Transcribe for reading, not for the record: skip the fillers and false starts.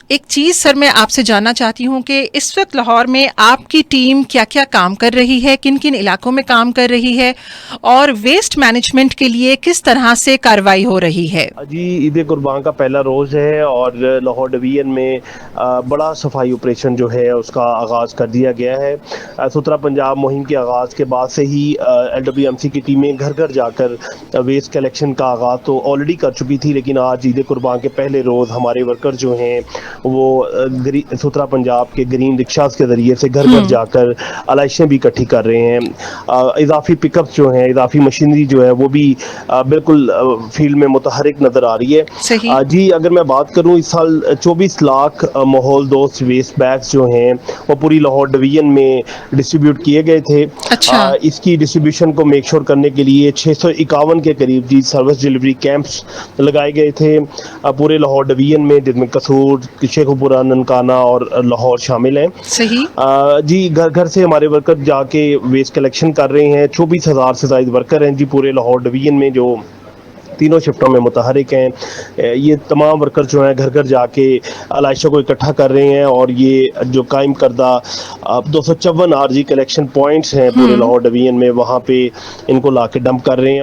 ایک چیز سر میں آپ سے جاننا چاہتی ہوں کہ اس وقت لاہور میں آپ کی ٹیم کیا کیا کام کر رہی ہے، کن کن علاقوں میں کام کر رہی ہے، اور ویسٹ مینجمنٹ کے لیے کس طرح سے کارروائی ہو رہی ہے؟ جی، عید قربان کا پہلا روز ہے اور لاہور ڈویژن میں بڑا صفائی آپریشن جو ہے اس کا آغاز کر دیا گیا ہے۔ ستھرا پنجاب مہم کے آغاز کے بعد سے ہی LWMC کی ٹیمیں گھر گھر جا کر ویسٹ کلیکشن کا آغاز تو آلریڈی کر چکی تھی، لیکن آج عید قربان کے پہلے روز ہمارے ورکر جو ہیں وہ ستھرا پنجاب کے گرین رکشاز کے ذریعے سے گھر گھر جا کر علائشیں بھی اکٹھی کر رہے ہیں۔ اضافی پک اپس جو ہیں، اضافی مشینری جو ہے وہ بھی بالکل فیلڈ میں متحرک نظر آ رہی صحیح۔ ہے۔ جی، اگر میں بات کروں اس سال 24 لاکھ ماحول دوست ویسٹ بیگز جو ہیں وہ پوری لاہور ڈویژن میں ڈسٹریبیوٹ کیے گئے تھے۔ اچھا۔ اس کی ڈسٹریبیوشن کو میک شور کرنے کے لیے 651 کے قریب جی سروس ڈلیوری کیمپس لگائے گئے تھے پورے لاہور ڈویژن میں، جن میں قصور، شیخو پورہ، ننکانہ اور لاہور شامل ہیں۔ صحیح۔ جی، گھر گھر سے ہمارے ورکر جا کے ویسٹ کلیکشن کر رہے ہیں۔ 24,000 سے زائد ورکر ہیں جی پورے لاہور ڈویژن میں جو تینوں شفٹوں میں متحرک ہیں۔ یہ تمام ورکر جو ہیں گھر گھر جا کے علائشوں کو اکٹھا کر رہے ہیں، اور یہ جو قائم کردہ 254 RG کلیکشن پوائنٹس ہیں پورے لاہور ڈویژن میں، وہاں پہ ان کو لا کے ڈمپ کر رہے ہیں۔